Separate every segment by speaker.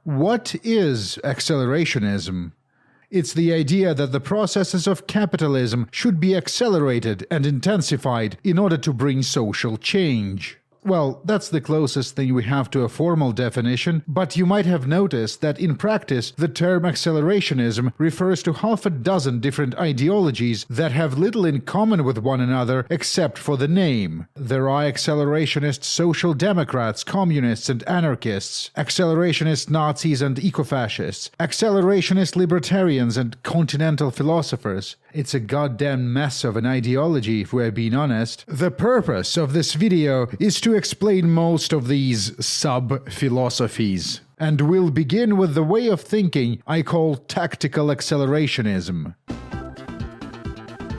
Speaker 1: What is accelerationism? It's the idea that the processes of capitalism should be accelerated and intensified in order to bring social change. Well, that's the closest thing we have to a formal definition, but you might have noticed that in practice the term accelerationism refers to half a dozen different ideologies that have little in common with one another except for the name. There are accelerationist social democrats, communists and anarchists, accelerationist Nazis and eco-fascists, accelerationist libertarians and continental philosophers. It's a goddamn mess of an ideology, if we're being honest. The purpose of this video is to explain most of these sub-philosophies. And we'll begin with the way of thinking I call tactical accelerationism.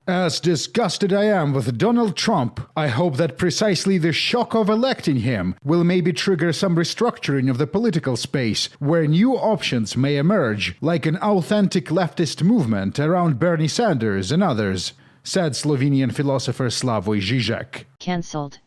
Speaker 1: As disgusted I am with Donald Trump, I hope that precisely the shock of electing him will maybe trigger some restructuring of the political space, where new options may emerge, like an authentic leftist movement around Bernie Sanders and others, said Slovenian philosopher Slavoj Žižek.
Speaker 2: Cancelled.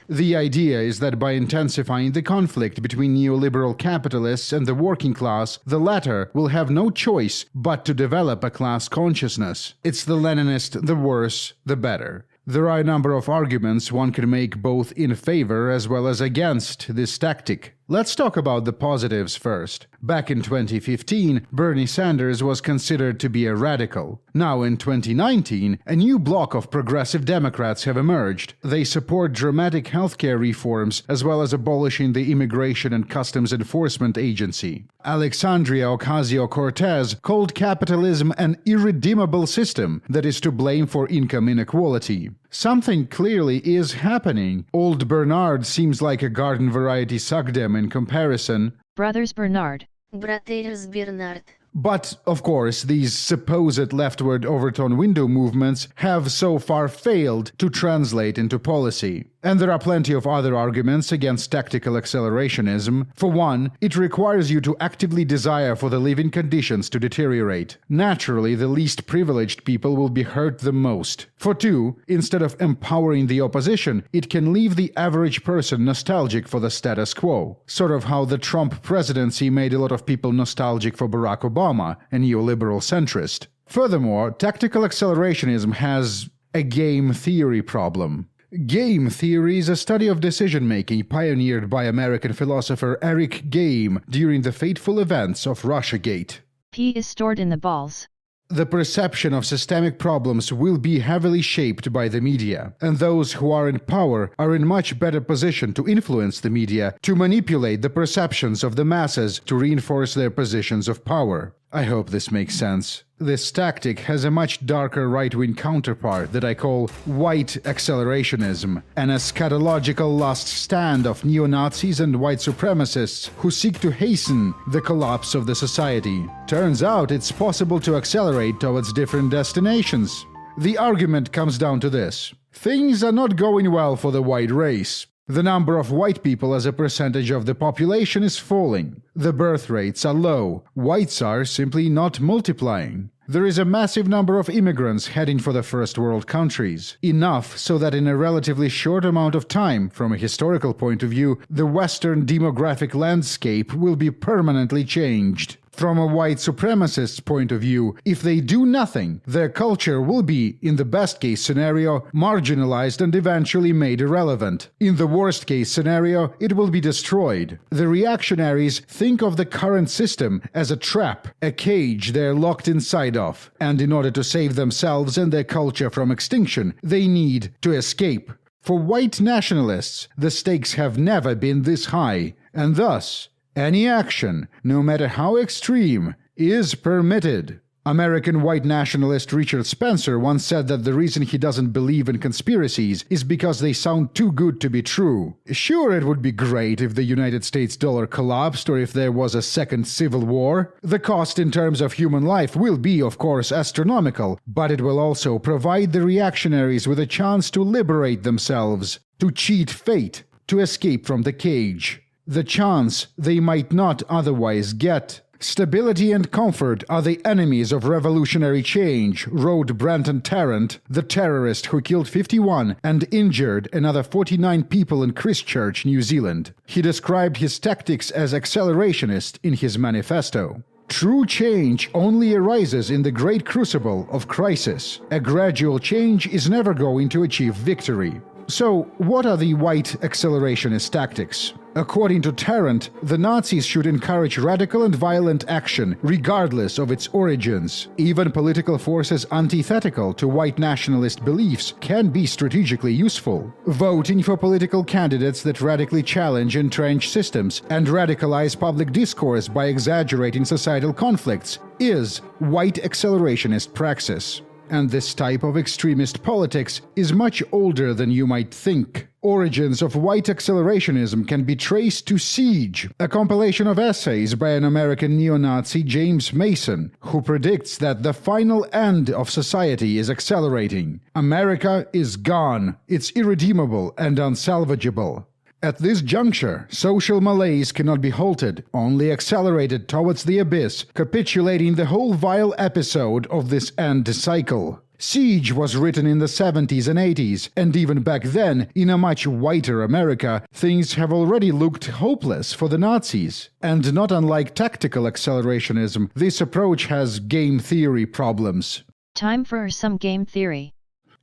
Speaker 1: The idea is that by intensifying the conflict between neoliberal capitalists and the working class, the latter will have no choice but to develop a class consciousness. It's the Leninist, the worse, the better. There are a number of arguments one can make both in favor as well as against this tactic. Let's talk about the positives first. Back in 2015, Bernie Sanders was considered to be a radical. Now in 2019, a new bloc of progressive Democrats have emerged. They support dramatic healthcare reforms as well as abolishing the Immigration and Customs Enforcement Agency. Alexandria Ocasio-Cortez called capitalism an irredeemable system that is to blame for income inequality. Something clearly is happening. Old Bernard seems like a garden variety suckdem in comparison.
Speaker 2: Brothers Bernard.
Speaker 3: Braters Bernard.
Speaker 1: But, of course, these supposed leftward Overton window movements have so far failed to translate into policy. And there are plenty of other arguments against tactical accelerationism. For one, it requires you to actively desire for the living conditions to deteriorate. Naturally, the least privileged people will be hurt the most. For two, instead of empowering the opposition, it can leave the average person nostalgic for the status quo. Sort of how the Trump presidency made a lot of people nostalgic for Barack Obama, a neoliberal centrist. Furthermore, tactical accelerationism has a game theory problem. Game theory is a study of decision-making pioneered by American philosopher Eric Game during the fateful events of Russiagate.
Speaker 2: P is stored in the balls.
Speaker 1: The perception of systemic problems will be heavily shaped by the media, and those who are in power are in much better position to influence the media, to manipulate the perceptions of the masses to reinforce their positions of power. I hope this makes sense. This tactic has a much darker right-wing counterpart that I call white accelerationism, an eschatological last stand of neo-Nazis and white supremacists who seek to hasten the collapse of the society. Turns out it's possible to accelerate towards different destinations. The argument comes down to this. Things are not going well for the white race. The number of white people as a percentage of the population is falling. The birth rates are low. Whites are simply not multiplying. There is a massive number of immigrants heading for the first world countries. Enough so that in a relatively short amount of time, from a historical point of view, the Western demographic landscape will be permanently changed. From a white supremacist's point of view, if they do nothing, their culture will be, in the best-case scenario, marginalized and eventually made irrelevant. In the worst-case scenario, it will be destroyed. The reactionaries think of the current system as a trap, a cage they're locked inside of, and in order to save themselves and their culture from extinction, they need to escape. For white nationalists, the stakes have never been this high, and thus, any action, no matter how extreme, is permitted. American white nationalist Richard Spencer once said that the reason he doesn't believe in conspiracies is because they sound too good to be true. Sure, it would be great if the United States dollar collapsed or if there was a second civil war. The cost in terms of human life will be, of course, astronomical, but it will also provide the reactionaries with a chance to liberate themselves, to cheat fate, to escape from the cage. The chance they might not otherwise get. Stability and comfort are the enemies of revolutionary change, wrote Brenton Tarrant, the terrorist who killed 51 and injured another 49 people in Christchurch, New Zealand. He described his tactics as accelerationist in his manifesto. True change only arises in the great crucible of crisis. A gradual change is never going to achieve victory. So, what are the white accelerationist tactics? According to Tarrant, the Nazis should encourage radical and violent action, regardless of its origins. Even political forces antithetical to white nationalist beliefs can be strategically useful. Voting for political candidates that radically challenge entrenched systems and radicalize public discourse by exaggerating societal conflicts is white accelerationist praxis. And this type of extremist politics is much older than you might think. Origins of white accelerationism can be traced to Siege, a compilation of essays by an American neo-Nazi James Mason, who predicts that the final end of society is accelerating. America is gone. It's irredeemable and unsalvageable. At this juncture, social malaise cannot be halted, only accelerated towards the abyss, capitulating the whole vile episode of this end cycle. Siege was written in the 70s and 80s, and even back then, in a much whiter America, things have already looked hopeless for the Nazis. And not unlike tactical accelerationism, this approach has game theory problems.
Speaker 2: Time for some game theory.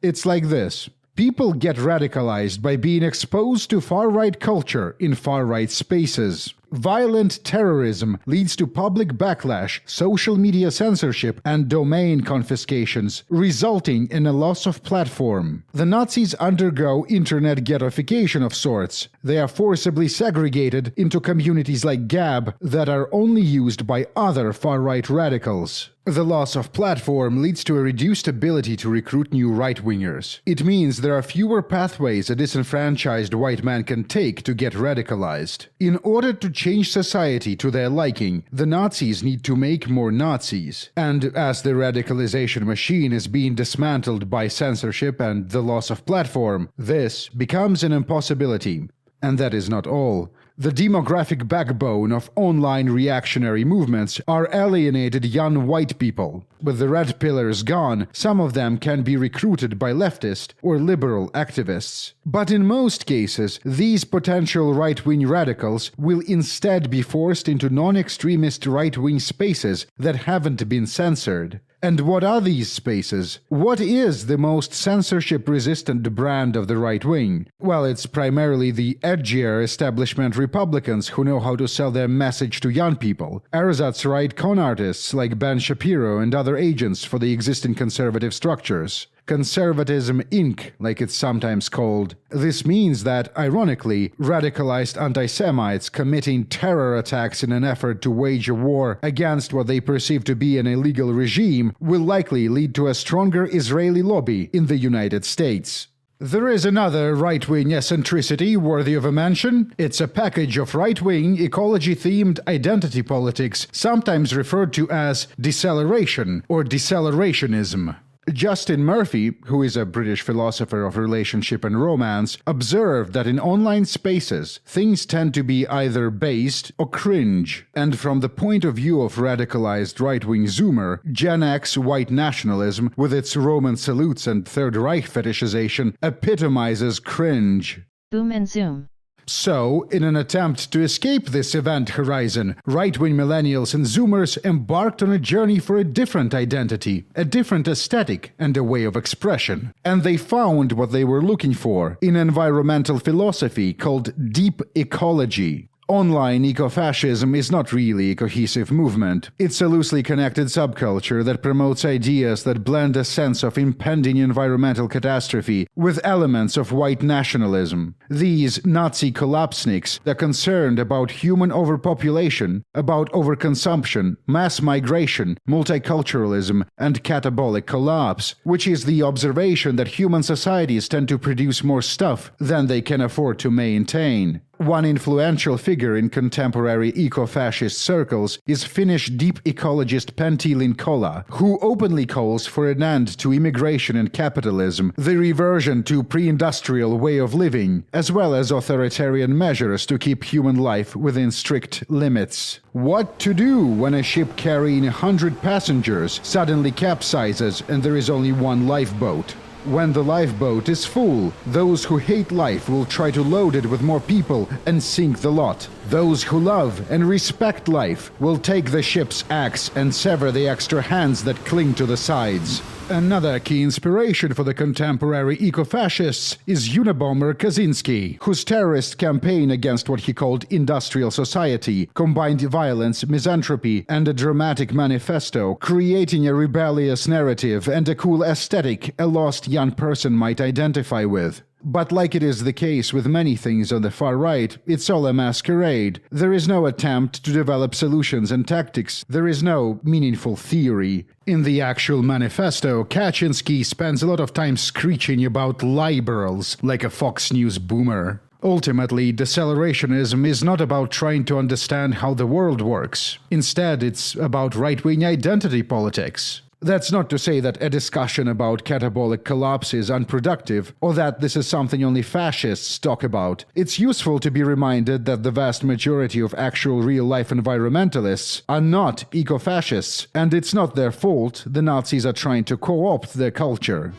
Speaker 1: It's like this. People get radicalized by being exposed to far-right culture in far-right spaces. Violent terrorism leads to public backlash, social media censorship, and domain confiscations, resulting in a loss of platform. The Nazis undergo internet ghettoification of sorts. They are forcibly segregated into communities like Gab that are only used by other far-right radicals. The loss of platform leads to a reduced ability to recruit new right-wingers. It means there are fewer pathways a disenfranchised white man can take to get radicalized. In order to change society to their liking, the Nazis need to make more Nazis. And as the radicalization machine is being dismantled by censorship and the loss of platform, this becomes an impossibility. And that is not all. The demographic backbone of online reactionary movements are alienated young white people. With the red pillars gone, some of them can be recruited by leftist or liberal activists. But in most cases, these potential right-wing radicals will instead be forced into non-extremist right-wing spaces that haven't been censored. And what are these spaces? What is the most censorship-resistant brand of the right wing? Well, it's primarily the edgier establishment Republicans who know how to sell their message to young people. Ersatz-right con artists like Ben Shapiro and other agents for the existing conservative structures. Conservatism Inc., like it's sometimes called. This means that, ironically, radicalized anti-Semites committing terror attacks in an effort to wage a war against what they perceive to be an illegal regime will likely lead to a stronger Israeli lobby in the United States. There is another right-wing eccentricity worthy of a mention. It's a package of right-wing, ecology-themed identity politics, sometimes referred to as deceleration or decelerationism. Justin Murphy, who is a British philosopher of relationship and romance, observed that in online spaces, things tend to be either based or cringe. And from the point of view of radicalized right-wing Zoomer, Gen X white nationalism, with its Roman salutes and Third Reich fetishization, epitomizes cringe.
Speaker 2: Boom and zoom.
Speaker 1: So, in an attempt to escape this event horizon, right-wing millennials and Zoomers embarked on a journey for a different identity, a different aesthetic, and a way of expression. And they found what they were looking for in environmental philosophy called deep ecology. Online ecofascism is not really a cohesive movement. It's a loosely connected subculture that promotes ideas that blend a sense of impending environmental catastrophe with elements of white nationalism. These Nazi collapsniks are concerned about human overpopulation, about overconsumption, mass migration, multiculturalism, and catabolic collapse, which is the observation that human societies tend to produce more stuff than they can afford to maintain. One influential figure in contemporary eco-fascist circles is Finnish deep ecologist Pentti Linkola, who openly calls for an end to immigration and capitalism, the reversion to pre-industrial way of living, as well as authoritarian measures to keep human life within strict limits. What to do when a ship carrying 100 passengers suddenly capsizes and there is only one lifeboat? When the lifeboat is full, those who hate life will try to load it with more people and sink the lot. Those who love and respect life will take the ship's axe and sever the extra hands that cling to the sides. Another key inspiration for the contemporary eco-fascists is Unabomber Kaczynski, whose terrorist campaign against what he called industrial society combined violence, misanthropy, and a dramatic manifesto, creating a rebellious narrative and a cool aesthetic a lost young person might identify with. But like it is the case with many things on the far right, it's all a masquerade. There is no attempt to develop solutions and tactics. There is no meaningful theory. In the actual manifesto, Kaczynski spends a lot of time screeching about liberals like a Fox News boomer. Ultimately, decelerationism is not about trying to understand how the world works. Instead, it's about right-wing identity politics. That's not to say that a discussion about catabolic collapse is unproductive, or that this is something only fascists talk about. It's useful to be reminded that the vast majority of actual real-life environmentalists are not eco-fascists, and it's not their fault the Nazis are trying to co-opt their culture.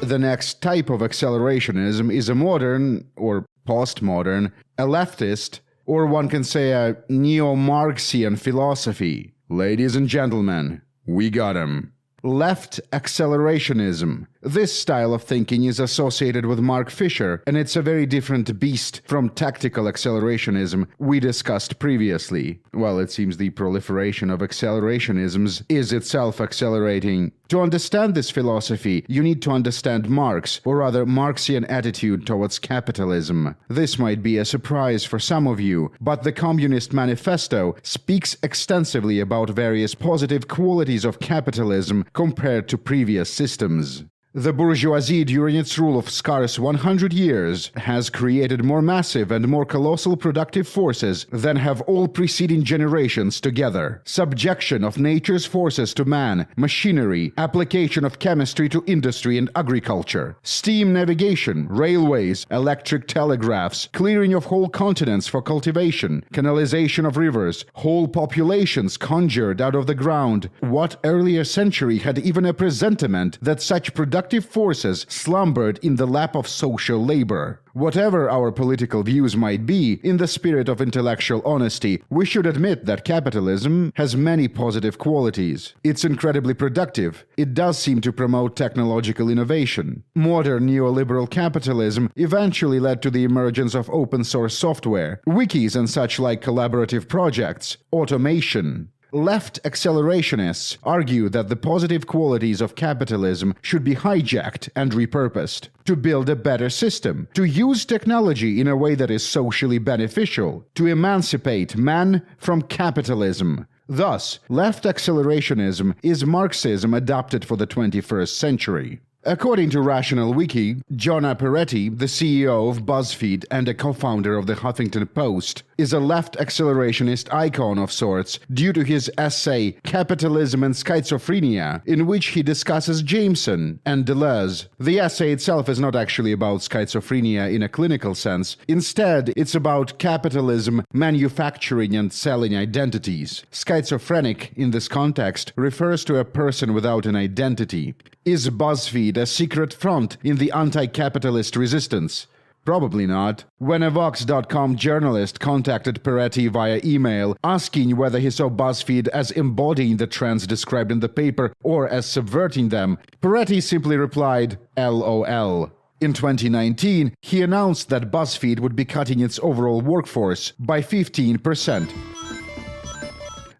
Speaker 1: The next type of accelerationism is a modern, or postmodern, a leftist, or one can say a neo-Marxian philosophy. Ladies and gentlemen, we got him. Left accelerationism. This style of thinking is associated with Mark Fisher, and it's a very different beast from tactical accelerationism we discussed previously. Well, it seems the proliferation of accelerationisms is itself accelerating. To understand this philosophy, you need to understand Marx, or rather Marxian attitude towards capitalism. This might be a surprise for some of you, but the Communist Manifesto speaks extensively about various positive qualities of capitalism compared to previous systems. The bourgeoisie, during its rule of scarce 100 years, has created more massive and more colossal productive forces than have all preceding generations together. Subjection of nature's forces to man, machinery, application of chemistry to industry and agriculture, steam navigation, railways, electric telegraphs, clearing of whole continents for cultivation, canalization of rivers, whole populations conjured out of the ground. What earlier century had even a presentiment that such productive forces slumbered in the lap of social labor? Whatever our political views might be, in the spirit of intellectual honesty, we should admit that capitalism has many positive qualities. It's incredibly productive. It does seem to promote technological innovation. Modern neoliberal capitalism eventually led to the emergence of open-source software, wikis and such like collaborative projects, automation. Left accelerationists argue that the positive qualities of capitalism should be hijacked and repurposed to build a better system, to use technology in a way that is socially beneficial, to emancipate man from capitalism. Thus, left accelerationism is Marxism adapted for the 21st century. According to Rational Wiki, Jonah Peretti, the CEO of BuzzFeed and a co-founder of the Huffington Post, is a left accelerationist icon of sorts due to his essay Capitalism and Schizophrenia, in which he discusses Jameson and Deleuze. The essay itself is not actually about schizophrenia in a clinical sense. Instead, it's about capitalism manufacturing and selling identities. Schizophrenic, in this context, refers to a person without an identity. Is BuzzFeed a secret front in the anti-capitalist resistance? Probably not. When a Vox.com journalist contacted Peretti via email asking whether he saw BuzzFeed as embodying the trends described in the paper or as subverting them, Peretti simply replied, LOL. In 2019, he announced that BuzzFeed would be cutting its overall workforce by 15%.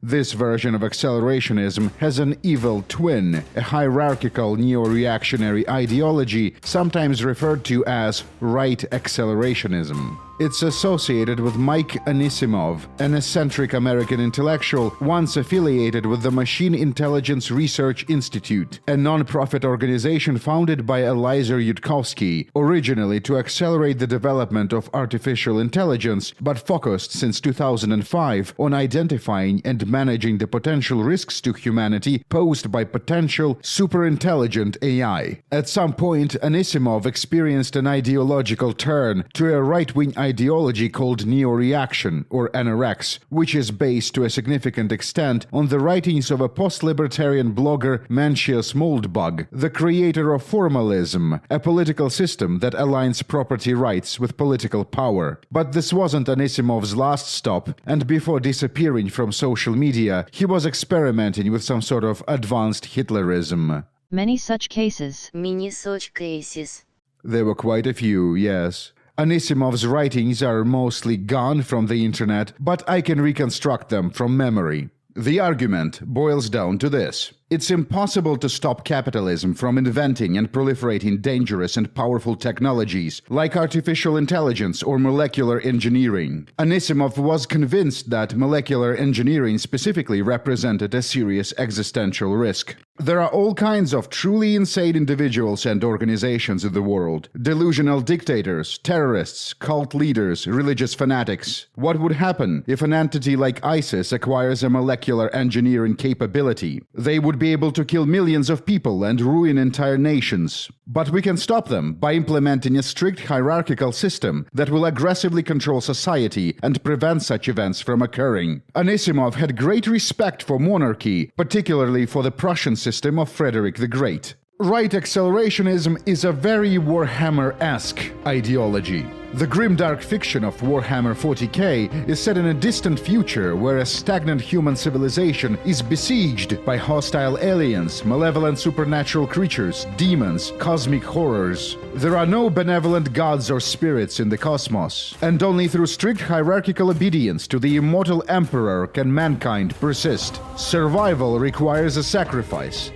Speaker 1: This version of accelerationism has an evil twin, a hierarchical neo-reactionary ideology sometimes referred to as right accelerationism. It's associated with Mike Anisimov, an eccentric American intellectual once affiliated with the Machine Intelligence Research Institute, a non-profit organization founded by Eliezer Yudkowsky, originally to accelerate the development of artificial intelligence, but focused since 2005 on identifying and managing the potential risks to humanity posed by potential superintelligent AI. At some point, Anisimov experienced an ideological turn to a right-wing ideology called Neoreaction, or NRX, which is based to a significant extent on the writings of a post-libertarian blogger Mencius Moldbug, the creator of formalism, a political system that aligns property rights with political power. But this wasn't Anisimov's last stop, and before disappearing from social media, he was experimenting with some sort of advanced Hitlerism.
Speaker 2: Many such cases.
Speaker 3: Many such cases.
Speaker 1: There were quite a few, yes. Anisimov's writings are mostly gone from the internet, but I can reconstruct them from memory. The argument boils down to this. It's impossible to stop capitalism from inventing and proliferating dangerous and powerful technologies like artificial intelligence or molecular engineering. Anisimov was convinced that molecular engineering specifically represented a serious existential risk. There are all kinds of truly insane individuals and organizations in the world. Delusional dictators, terrorists, cult leaders, religious fanatics. What would happen if an entity like ISIS acquires a molecular engineering capability? They would be able to kill millions of people and ruin entire nations. But we can stop them by implementing a strict hierarchical system that will aggressively control society and prevent such events from occurring. Anisimov had great respect for monarchy, particularly for the Prussian system of Frederick the Great. Right accelerationism is a very Warhammer-esque ideology. The grimdark fiction of Warhammer 40k is set in a distant future where a stagnant human civilization is besieged by hostile aliens, malevolent supernatural creatures, demons, cosmic horrors. There are no benevolent gods or spirits in the cosmos, and only through strict hierarchical obedience to the immortal emperor can mankind persist. Survival requires a sacrifice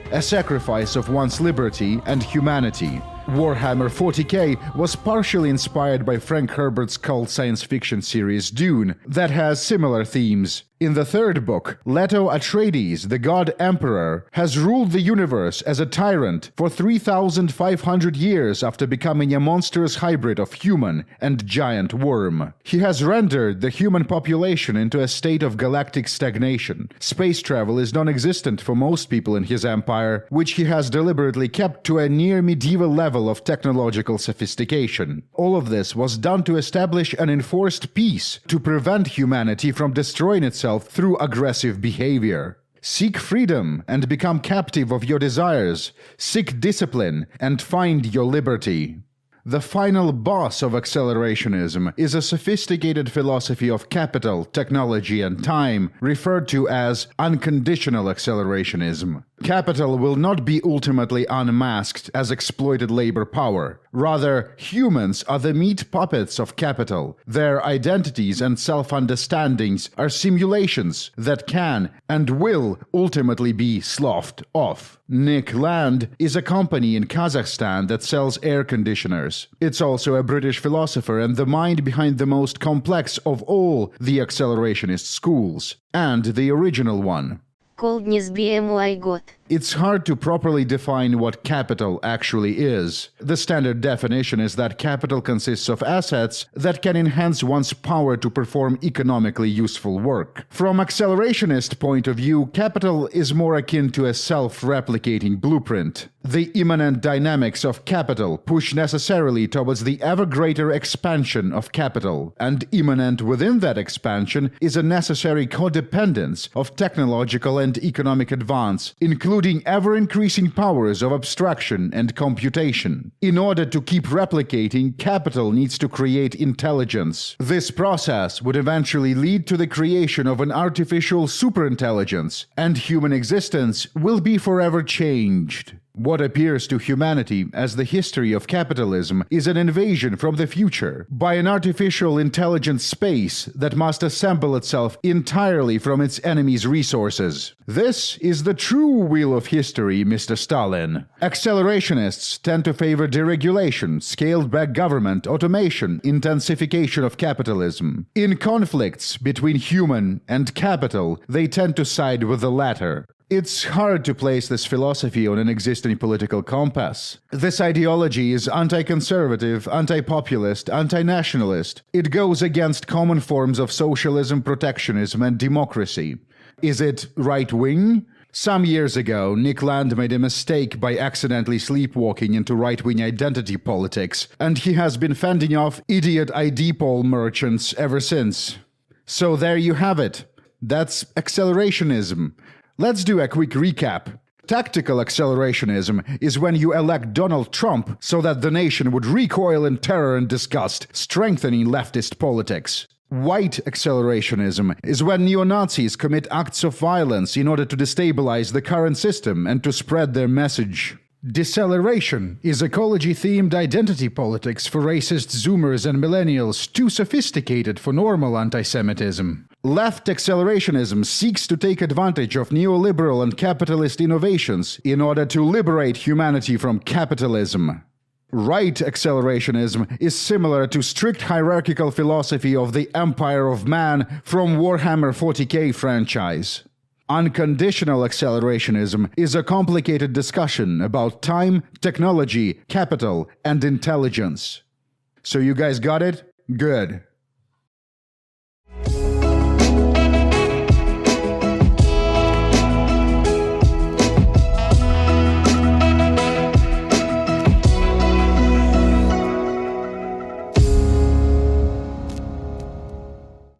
Speaker 1: of one's liberty and humanity. Warhammer 40k was partially inspired by Frank Herbert's cult science fiction series Dune, that has similar themes. In the third book, Leto Atreides, the God Emperor, has ruled the universe as a tyrant for 3,500 years after becoming a monstrous hybrid of human and giant worm. He has rendered the human population into a state of galactic stagnation. Space travel is non-existent for most people in his empire, which he has deliberately kept to a near-medieval level of technological sophistication. All of this was done to establish an enforced peace, to prevent humanity from destroying itself through aggressive behavior. Seek freedom and become captive of your desires. Seek discipline and find your liberty. The final boss of accelerationism is a sophisticated philosophy of capital, technology, and time, referred to as unconditional accelerationism. Capital will not be ultimately unmasked as exploited labor power. Rather, humans are the meat puppets of capital. Their identities and self-understandings are simulations that can and will ultimately be sloughed off. Nick Land is a company in Kazakhstan that sells air conditioners. It's also a British philosopher and the mind behind the most complex of all the accelerationist schools, and the original one.
Speaker 3: Coldness BMY God.
Speaker 1: It's hard to properly define what capital actually is. The standard definition is that capital consists of assets that can enhance one's power to perform economically useful work. From accelerationist point of view, capital is more akin to a self-replicating blueprint. The immanent dynamics of capital push necessarily towards the ever greater expansion of capital, and immanent within that expansion is a necessary codependence of technological and economic advance, including ever-increasing powers of abstraction and computation. In order to keep replicating, capital needs to create intelligence. This process would eventually lead to the creation of an artificial superintelligence, and human existence will be forever changed. What appears to humanity as the history of capitalism is an invasion from the future by an artificial intelligent space that must assemble itself entirely from its enemy's resources. This is the true wheel of history, Mr. Stalin. Accelerationists tend to favor deregulation, scaled-back government, automation, intensification of capitalism. In conflicts between human and capital, they tend to side with the latter. It's hard to place this philosophy on an existing political compass. This ideology is anti-conservative, anti-populist, anti-nationalist. It goes against common forms of socialism, protectionism, and democracy. Is it right-wing? Some years ago, Nick Land made a mistake by accidentally sleepwalking into right-wing identity politics, and he has been fending off idiot ID poll merchants ever since. So there you have it. That's accelerationism. Let's do a quick recap. Tactical accelerationism is when you elect Donald Trump so that the nation would recoil in terror and disgust, strengthening leftist politics. White accelerationism is when neo-Nazis commit acts of violence in order to destabilize the current system and to spread their message. Deceleration is ecology-themed identity politics for racist Zoomers and millennials too sophisticated for normal anti-Semitism. Left accelerationism seeks to take advantage of neoliberal and capitalist innovations in order to liberate humanity from capitalism. Right accelerationism is similar to strict hierarchical philosophy of the Empire of Man from Warhammer 40k franchise. Unconditional accelerationism is a complicated discussion about time, technology, capital, and intelligence. So you guys got it? Good.